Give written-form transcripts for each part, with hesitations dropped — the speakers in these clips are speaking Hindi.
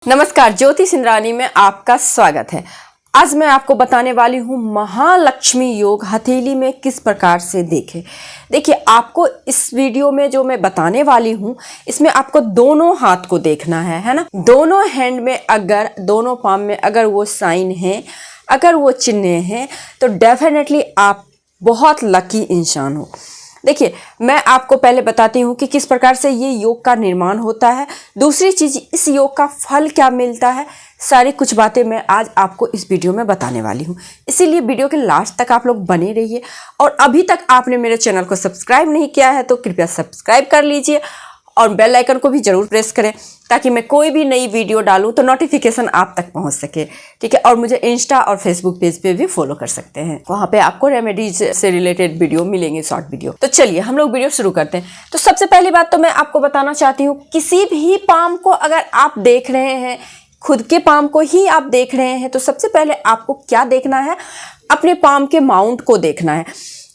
नमस्कार, ज्योति सिंधरानी में आपका स्वागत है। आज मैं आपको बताने वाली हूँ महालक्ष्मी योग हथेली में किस प्रकार से देखें। देखिए, आपको इस वीडियो में जो मैं बताने वाली हूँ इसमें आपको दोनों हाथ को देखना है ना। दोनों हैंड में अगर दोनों पाम में अगर वो साइन है, अगर वो चिन्ह हैं, तो डेफिनेटली आप बहुत लकी इंसान हो। देखिए, मैं आपको पहले बताती हूँ कि किस प्रकार से ये योग का निर्माण होता है। दूसरी चीज़, इस योग का फल क्या मिलता है, सारी कुछ बातें मैं आज आपको इस वीडियो में बताने वाली हूँ। इसीलिए वीडियो के लास्ट तक आप लोग बने रहिए। और अभी तक आपने मेरे चैनल को सब्सक्राइब नहीं किया है तो कृपया सब्सक्राइब कर लीजिए और बेल आइकन को भी ज़रूर प्रेस करें ताकि मैं कोई भी नई वीडियो डालूं तो नोटिफिकेशन आप तक पहुंच सके। ठीक है, और मुझे इंस्टा और फेसबुक पेज पे भी फॉलो कर सकते हैं। वहां पे आपको रेमेडीज से रिलेटेड वीडियो मिलेंगे, शॉर्ट वीडियो। तो चलिए हम लोग वीडियो शुरू करते हैं। तो सबसे पहली बात तो मैं आपको बताना चाहती हूँ, किसी भी पाम को अगर आप देख रहे हैं, खुद के पाम को ही आप देख रहे हैं, तो सबसे पहले आपको क्या देखना है, अपने पाम के माउंट को देखना है।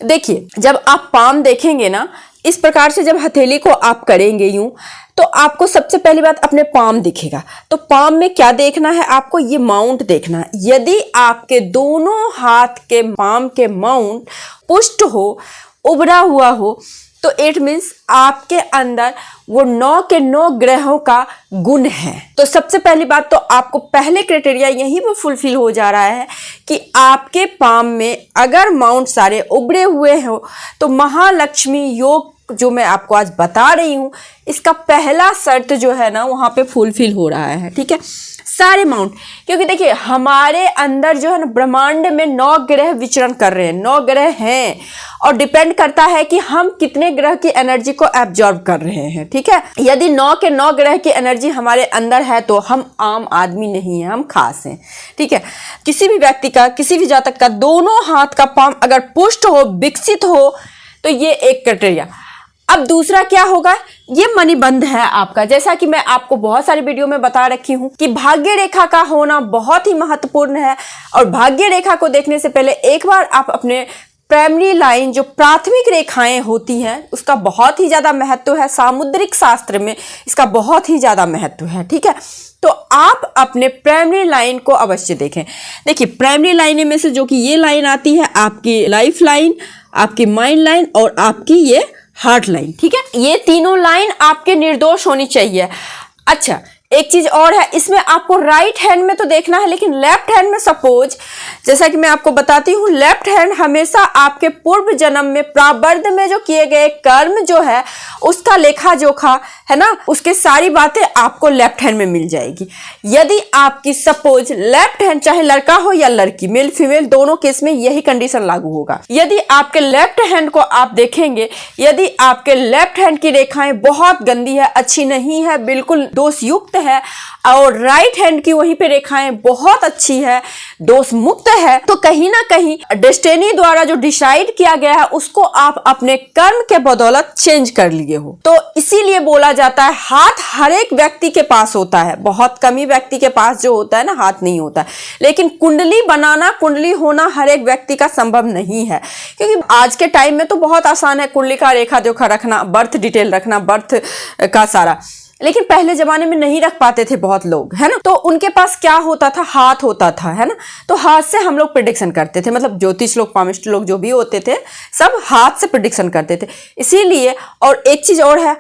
देखिए, जब आप पाम देखेंगे ना, इस प्रकार से जब हथेली को आप करेंगे यूं, तो आपको सबसे पहली बात अपने पाम दिखेगा। तो पाम में क्या देखना है, आपको ये माउंट देखना है। यदि आपके दोनों हाथ के पाम के माउंट पुष्ट हो, उभरा हुआ हो, तो इट मीन्स आपके अंदर वो 9 के 9 ग्रहों का गुण है। तो सबसे पहली बात तो आपको पहले क्राइटेरिया यहीं पर फुलफिल हो जा रहा है कि आपके पाम में अगर माउंट सारे उभरे हुए हो, तो महालक्ष्मी योग जो मैं आपको आज बता रही हूँ, इसका पहला शर्त जो है ना, वहाँ पे फुलफिल हो रहा है। ठीक है, सारे माउंट, क्योंकि देखिए हमारे अंदर जो है ना, ब्रह्मांड में 9 ग्रह विचरण कर रहे हैं, 9 ग्रह हैं, और डिपेंड करता है कि हम कितने ग्रह की एनर्जी को एब्जॉर्ब कर रहे हैं। ठीक है, यदि 9 के 9 ग्रह की एनर्जी हमारे अंदर है तो हम आम आदमी नहीं है, हम खास हैं। ठीक है, किसी भी व्यक्ति का, किसी भी जातक का दोनों हाथ का पाम अगर पुष्ट हो, विकसित हो, तो ये एक क्राइटेरिया। अब दूसरा क्या होगा, ये मणिबंध है आपका। जैसा कि मैं आपको बहुत सारी वीडियो में बता रखी हूं कि भाग्य रेखा का होना बहुत ही महत्वपूर्ण है। और भाग्य रेखा को देखने से पहले एक बार आप अपने प्राइमरी लाइन, जो प्राथमिक रेखाएं होती हैं, उसका बहुत ही ज्यादा महत्व है। सामुद्रिक शास्त्र में इसका बहुत ही ज्यादा महत्व है। ठीक है, तो आप अपने प्राइमरी लाइन को अवश्य देखें। देखिए, प्राइमरी लाइन में से जो कि ये लाइन आती है, आपकी लाइफ लाइन, आपकी माइंड लाइन और आपकी ये हार्ट लाइन। ठीक है, ये तीनों लाइन आपके निर्दोष होनी चाहिए। अच्छा, एक चीज और है, इसमें आपको राइट हैंड में तो देखना है, लेकिन लेफ्ट हैंड में सपोज, जैसा कि मैं आपको बताती हूँ, लेफ्ट हैंड हमेशा आपके पूर्व जन्म में प्रारब्ध में जो किए गए कर्म जो है, उसका लेखा जोखा है ना, उसके सारी बातें आपको लेफ्ट हैंड में मिल जाएगी। यदि आपकी सपोज लेफ्ट हैंड, चाहे लड़का हो या लड़की, मेल फीमेल दोनों केस में यही कंडीशन लागू होगा। यदि आपके लेफ्ट हैंड को आप देखेंगे, यदि आपके लेफ्ट हैंड की रेखाएं बहुत गंदी है, अच्छी नहीं है, बिल्कुल दोष युक्त है, और राइट हैंड की वहीं पे रेखाएं बहुत अच्छी है, दोष मुक्त है, तो कहीं ना कहीं डेस्टिनी द्वारा जो डिसाइड किया गया है, उसको आप अपने कर्म के बदौलत चेंज कर लिए हो। तो इसीलिए बोला जाता है, हाथ हर एक व्यक्ति के पास होता है, बहुत कम ही व्यक्ति के पास जो होता है ना, हाथ नहीं होता है। लेकिन कुंडली बनाना, कुंडली होना हर एक व्यक्ति का संभव नहीं है, क्योंकि आज के टाइम में तो बहुत आसान है कुंडली का रेखा जोखा रखना, बर्थ डिटेल रखना, बर्थ का सारा। लेकिन पहले जमाने में नहीं रख पाते थे बहुत लोग, है ना। तो उनके पास क्या होता था, हाथ होता था, है ना। तो हाथ से हम लोग प्रेडिक्शन करते थे, मतलब ज्योतिष लोग, पामिस्ट लोग जो भी होते थे, सब हाथ से प्रेडिक्शन करते थे। इसीलिए, और एक चीज और है,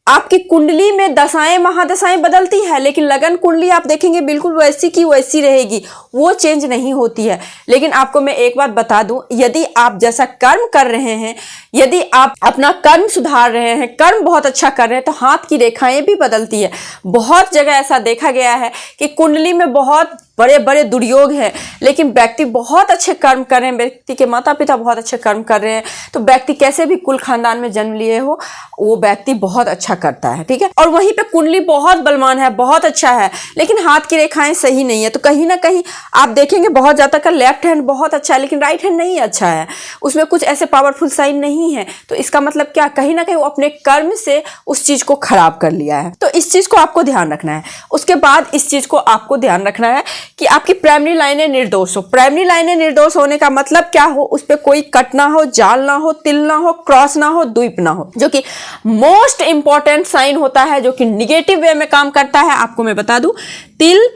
आपकी कुंडली में दशाएं महादशाएं बदलती है, लेकिन लगन कुंडली आप देखेंगे बिल्कुल वैसी की वैसी रहेगी, वो चेंज नहीं होती है। लेकिन आपको मैं एक बात बता दूं, यदि आप जैसा कर्म कर रहे हैं, यदि आप अपना कर्म सुधार रहे हैं, कर्म बहुत अच्छा कर रहे हैं, तो हाथ की रेखाएं भी बदलती है। बहुत जगह ऐसा देखा गया है कि कुंडली में बहुत बड़े बड़े दुर्योग हैं, लेकिन व्यक्ति बहुत अच्छे कर्म कर रहे हैं, व्यक्ति के माता पिता बहुत अच्छे कर्म कर रहे हैं, तो व्यक्ति कैसे भी कुल खानदान में जन्म लिए हो, वो व्यक्ति बहुत अच्छा करता है। ठीक है, और वहीं पे कुंडली बहुत बलवान है, बहुत अच्छा है, लेकिन हाथ की रेखाएं सही नहीं है, तो कहीं ना कहीं आप देखेंगे बहुत ज्यादा का लेफ्ट हैंड बहुत अच्छा है, लेकिन राइट हैंड नहीं अच्छा है, उसमें कुछ ऐसे पावरफुल साइन नहीं है। तो इसका मतलब क्या, कहीं ना कहीं वो अपने कर्म से उस चीज को खराब कर लिया है। तो इस चीज को आपको ध्यान रखना है। उसके बाद इस चीज को आपको ध्यान रखना है कि आपकी प्राइमरी लाइनें निर्दोष हो। प्राइमरी लाइनें निर्दोष होने का मतलब क्या हो, उस पर कोई कट ना हो, जाल ना हो, तिल ना हो, क्रॉस ना हो, द्वीप ना हो, जो कि मोस्ट इंपॉर्टेंट साइन होता है, जो कि निगेटिव वे में काम करता है। आपको मैं बता दूं, तिल,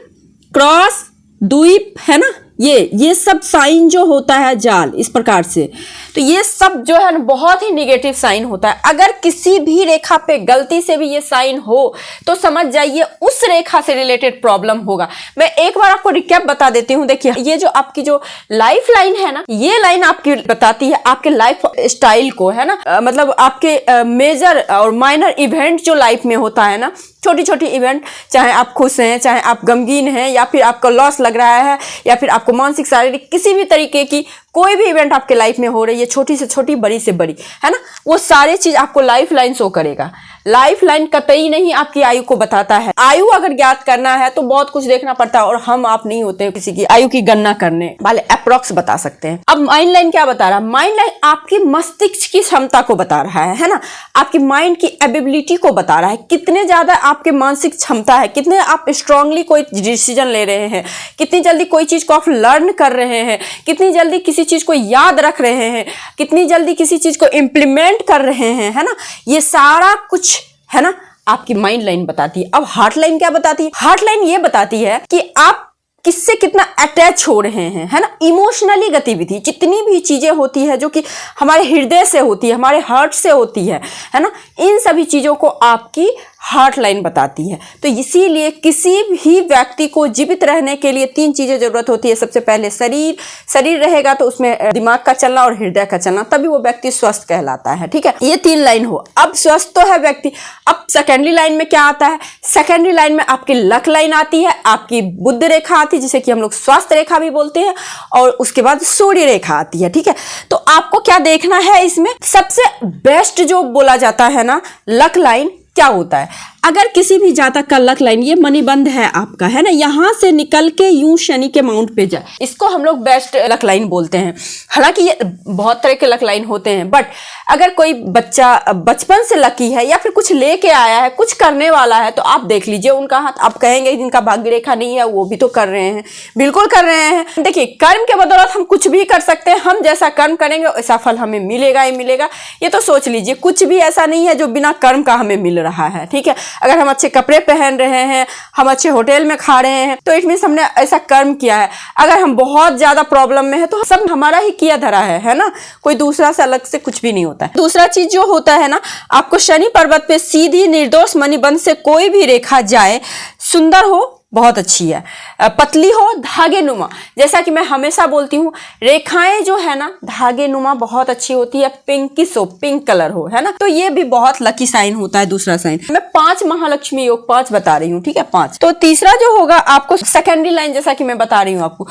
क्रॉस, द्वीप, है ना, ये सब साइन जो होता है, जाल, इस प्रकार से, तो ये सब जो है ना बहुत ही निगेटिव साइन होता है। अगर किसी भी रेखा पे गलती से भी ये साइन हो तो समझ जाइए उस रेखा से रिलेटेड प्रॉब्लम होगा। मैं एक बार आपको रिकैप बता देती हूँ। देखिए, ये जो आपकी जो लाइफ लाइन है ना, ये लाइन आपकी बताती है आपके लाइफ स्टाइल को, है ना, मतलब आपके मेजर और माइनर इवेंट जो लाइफ में होता है ना, छोटी छोटी इवेंट, चाहे आप खुश हैं, चाहे आप गमगीन हैं, या फिर आपको लॉस लग रहा है, या फिर आपको मानसिक शारीरिक किसी भी तरीके की कोई भी इवेंट आपके लाइफ में हो रही है, छोटी से छोटी, बड़ी से बड़ी, है ना, वो सारी चीज आपको लाइफ लाइन शो करेगा। लाइफ लाइन कतई नहीं आपकी आयु को बताता है। आयु अगर ज्ञात करना है तो बहुत कुछ देखना पड़ता है, और हम आप नहीं होते किसी की आयु की गणना करने वाले, अप्रोक्स बता सकते हैं। अब माइंड लाइन क्या बता रहा है? माइंड लाइन आपकी मस्तिष्क की क्षमता को बता रहा है ना, आपकी माइंड की एबिलिटी को बता रहा है, कितने ज्यादा आपके मानसिक क्षमता है, कितने आप स्ट्रांगली कोई डिसीजन ले रहे हैं, कितनी जल्दी कोई चीज को आप लर्न कर रहे हैं, कितनी जल्दी किसी चीज को याद रख रहे हैं, कितनी जल्दी किसी चीज को इम्प्लीमेंट कर रहे हैं, है ना, ये सारा कुछ, है ना, आपकी माइंड लाइन बताती है। अब हार्ट लाइन क्या बताती है? हार्ट लाइन ये बताती है कि आप किससे कितना अटैच हो रहे हैं, है ना, इमोशनली गतिविधि, जितनी भी चीजें होती है जो कि हमारे हृदय से होती है, हमारे हार्ट से होती है ना, इन सभी चीजों को आपकी हार्ट लाइन बताती है। तो इसीलिए किसी भी व्यक्ति को जीवित रहने के लिए 3 चीजें जरूरत होती है। सबसे पहले शरीर रहेगा तो उसमें दिमाग का चलना और हृदय का चलना, तभी वो व्यक्ति स्वस्थ कहलाता है। ठीक है, ये 3 लाइन हो। अब स्वस्थ तो है व्यक्ति। अब सेकेंडरी लाइन में क्या आता है? सेकेंडरी लाइन में आपकी लक लाइन आती है, आपकी बुध रेखा आती है, जिसे कि हम लोग स्वास्थ्य रेखा भी बोलते हैं, और उसके बाद सूर्य रेखा आती है। ठीक है, तो आपको क्या देखना है इसमें? सबसे बेस्ट जो बोला जाता है ना, लक लाइन क्या होता है? अगर किसी भी जातक का लक लाइन, ये मणिबंध है आपका, है ना, यहां से निकल के यूं शनि के माउंट पे जाए, इसको हम लोग बेस्ट लक लाइन बोलते हैं। हालांकि ये बहुत तरह के लक लाइन होते हैं, बट अगर कोई बच्चा बचपन से लकी है या फिर कुछ लेके आया है, कुछ करने वाला है, तो आप देख लीजिए उनका हाथ। आप कहेंगे जिनका भाग्य रेखा नहीं है वो भी तो कर रहे हैं, बिल्कुल कर रहे हैं। देखिए, कर्म के बदौलत हम कुछ भी कर सकते हैं। हम जैसा कर्म करेंगे वैसा फल हमें मिलेगा ही मिलेगा। ये तो सोच लीजिए, कुछ भी ऐसा नहीं है जो बिना कर्म का हमें मिल रहा है। ठीक है, अगर हम अच्छे कपड़े पहन रहे हैं, हम अच्छे होटल में खा रहे हैं, तो इट मीन्स हमने ऐसा कर्म किया है। अगर हम बहुत ज्यादा प्रॉब्लम में है तो सब हमारा ही किया धरा है ना, कोई दूसरा से अलग से कुछ भी नहीं होता है। दूसरा चीज जो होता है ना, आपको शनि पर्वत पे सीधी निर्दोष मणिबंध से कोई भी रेखा जाए, सुंदर हो, बहुत अच्छी है, पतली हो, धागे नुमा, जैसा कि मैं हमेशा बोलती हूँ, रेखाएं जो है ना धागे नुमा बहुत अच्छी होती है, पिंकिश हो, पिंक कलर हो, है ना, तो ये भी बहुत लकी साइन होता है। दूसरा साइन मैं 5 महालक्ष्मी योग 5 बता रही हूँ। ठीक है, 5। तो तीसरा जो होगा आपको सेकेंडरी लाइन, जैसा कि मैं बता रही हूँ आपको,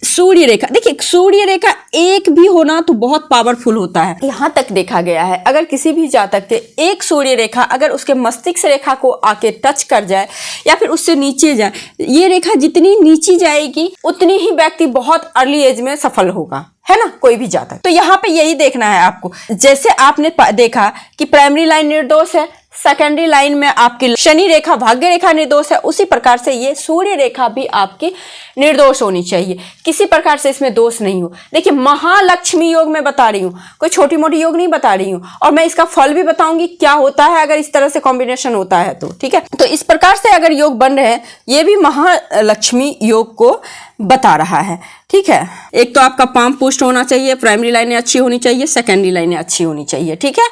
सूर्य रेखा। देखिए, सूर्य रेखा एक भी होना तो बहुत पावरफुल होता है। यहाँ तक देखा गया है, अगर किसी भी जातक के एक सूर्य रेखा अगर उसके मस्तिष्क रेखा को आके टच कर जाए या फिर उससे नीचे जाए, ये रेखा जितनी नीचे जाएगी उतनी ही व्यक्ति बहुत अर्ली एज में सफल होगा, है ना, कोई भी जातक। तो यहाँ पे यही देखना है आपको। जैसे आपने देखा कि प्राइमरी लाइन निर्दोष है, सेकेंडरी लाइन में आपकी शनि रेखा, भाग्य रेखा निर्दोष है, उसी प्रकार से ये सूर्य रेखा भी आपकी निर्दोष होनी चाहिए, किसी प्रकार से इसमें दोष नहीं हो। देखिए, महालक्ष्मी योग मैं बता रही हूँ, कोई छोटी मोटी योग नहीं बता रही हूँ, और मैं इसका फल भी बताऊंगी क्या होता है अगर इस तरह से कॉम्बिनेशन होता है तो। ठीक है, तो इस प्रकार से अगर योग बन रहे हैं, ये भी महालक्ष्मी योग को बता रहा है। ठीक है, एक तो आपका पाम पुष्ट होना चाहिए, प्राइमरी लाइनें अच्छी होनी चाहिए, सेकेंडरी लाइनें अच्छी होनी चाहिए। ठीक है,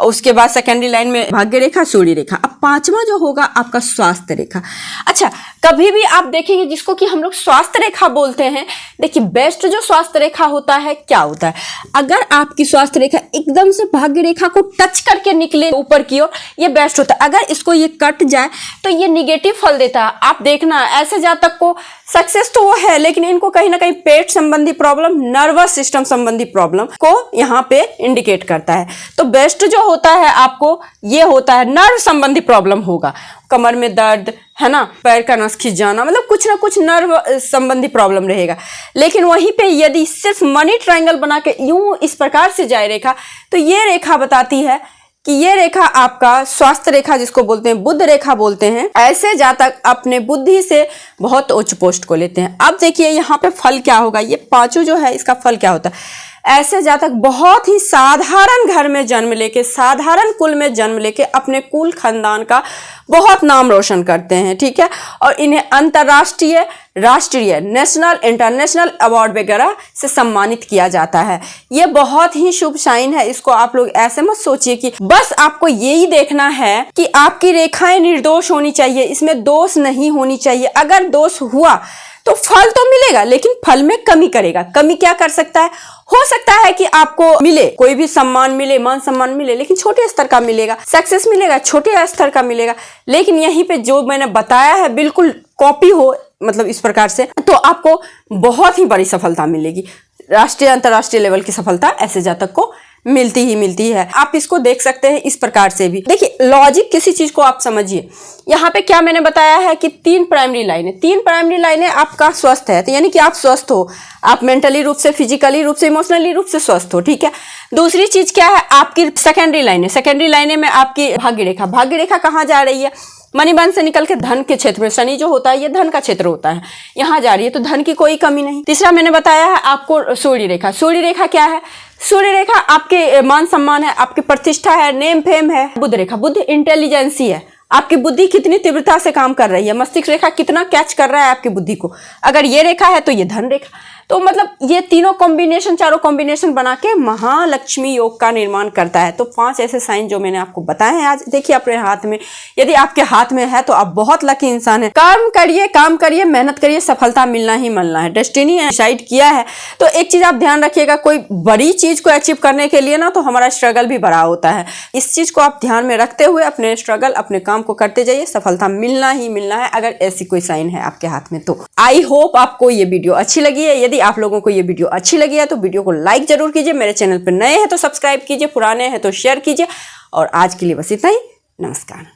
और उसके बाद सेकेंडरी लाइन में भाग्य रेखा, सूर्य रेखा। अब 5वां जो होगा आपका स्वास्थ्य रेखा। अच्छा, कभी भी आप देखेंगे जिसको कि हम लोग स्वास्थ्य रेखा बोलते हैं, देखिए बेस्ट जो स्वास्थ्य रेखा होता है क्या होता है, अगर आपकी स्वास्थ्य रेखा एकदम से भाग्य रेखा को टच करके निकले ऊपर की ओर, ये बेस्ट होता है। अगर इसको ये कट जाए तो ये निगेटिव फल देता है। आप देखना, ऐसे जातक को सक्सेस तो वो है, लेकिन इनको कहीं ना कहीं पेट संबंधी प्रॉब्लम, नर्वस सिस्टम संबंधी प्रॉब्लम को यहाँ पे इंडिकेट करता है। तो बेस्ट जो होता है आपको ये होता है, नर्व संबंधी प्रॉब्लम होगा, कमर में दर्द, है ना, पैर का नस खिंच जाना, मतलब कुछ ना कुछ नर्व संबंधी प्रॉब्लम रहेगा। लेकिन वहीं पे यदि सिर्फ मनी ट्रायंगल बना के यूं इस प्रकार से जाए रेखा, तो ये रेखा बताती है कि ये रेखा आपका स्वास्थ्य रेखा जिसको बोलते हैं, बुध रेखा बोलते हैं, ऐसे जातक अपने बुद्धि से बहुत उच्च पोस्ट को लेते हैं। अब देखिए यहाँ पे फल क्या होगा, ये पांचों जो है इसका फल क्या होता है। ऐसे जातक बहुत ही साधारण घर में जन्म लेके, साधारण कुल में जन्म लेके अपने कुल खानदान का बहुत नाम रोशन करते हैं, ठीक है। और इन्हें अंतर्राष्ट्रीय, राष्ट्रीय, नेशनल, इंटरनेशनल अवार्ड वगैरह से सम्मानित किया जाता है। ये बहुत ही शुभ साइन है। इसको आप लोग ऐसे मत सोचिए कि बस आपको यही देखना है कि आपकी रेखाएं निर्दोष होनी चाहिए, इसमें दोष नहीं होनी चाहिए। अगर दोष हुआ तो फल तो मिलेगा, लेकिन फल में कमी करेगा। कमी क्या कर सकता है? हो सकता है कि आपको मिले, कोई भी सम्मान मिले, मान सम्मान मिले, लेकिन छोटे स्तर का मिलेगा। सक्सेस मिलेगा, छोटे स्तर का मिलेगा। लेकिन यहीं पे जो मैंने बताया है बिल्कुल कॉपी हो, मतलब इस प्रकार से, तो आपको बहुत ही बड़ी सफलता मिलेगी। राष्ट्रीय, अंतर्राष्ट्रीय लेवल की सफलता ऐसे जातक को मिलती ही मिलती है। आप इसको देख सकते हैं इस प्रकार से भी। देखिए, लॉजिक किसी चीज को आप समझिए। यहाँ पे क्या मैंने बताया है कि 3 प्राइमरी लाइनें, 3 प्राइमरी लाइनें आपका स्वस्थ है, तो यानी कि आप स्वस्थ हो, आप मेंटली रूप से, फिजिकली रूप से, इमोशनली रूप से स्वस्थ हो, ठीक है। दूसरी चीज क्या है, आपकी सेकेंडरी लाइनें। सेकेंडरी लाइनें में आपकी भाग्य रेखा, भाग्य रेखा कहाँ जा रही है? मणिबंध से निकल के धन के क्षेत्र में, शनि जो होता है ये धन का क्षेत्र होता है, यहाँ जा रही है, तो धन की कोई कमी नहीं। तीसरा मैंने बताया है आपको सूर्य रेखा। सूर्य रेखा क्या है? सूर्य रेखा आपके मान सम्मान है, आपकी प्रतिष्ठा है, नेम फेम है। बुध रेखा, बुध इंटेलिजेंसी है, आपकी बुद्धि कितनी तीव्रता से काम कर रही है, मस्तिष्क रेखा कितना कैच कर रहा है आपकी बुद्धि को। अगर ये रेखा है तो ये धन रेखा। तो मतलब ये तीनों कॉम्बिनेशन, चारों कॉम्बिनेशन बना के महालक्ष्मी योग का निर्माण करता है। तो 5 ऐसे साइन जो मैंने आपको बताए हैं आज, देखिए अपने हाथ में। यदि आपके हाथ में है तो आप बहुत लकी इंसान है। कर्म करिए, काम करिए, मेहनत करिए, सफलता मिलना ही मिलना है। डेस्टिनी डिसाइड किया है। तो एक चीज आप ध्यान रखिएगा, कोई बड़ी चीज को अचीव करने के लिए ना तो हमारा स्ट्रगल भी बड़ा होता है। इस चीज को आप ध्यान में रखते हुए अपने स्ट्रगल, अपने काम को करते जाइए, सफलता मिलना ही मिलना है, अगर ऐसी कोई साइन है आपके हाथ में तो। आई होप आपको ये वीडियो अच्छी लगी है। यदि आप लोगों को ये वीडियो अच्छी लगी है तो वीडियो को लाइक जरूर कीजिए। मेरे चैनल पर नए हैं तो सब्सक्राइब कीजिए, पुराने हैं तो शेयर कीजिए। और आज के लिए बस इतना ही। नमस्कार।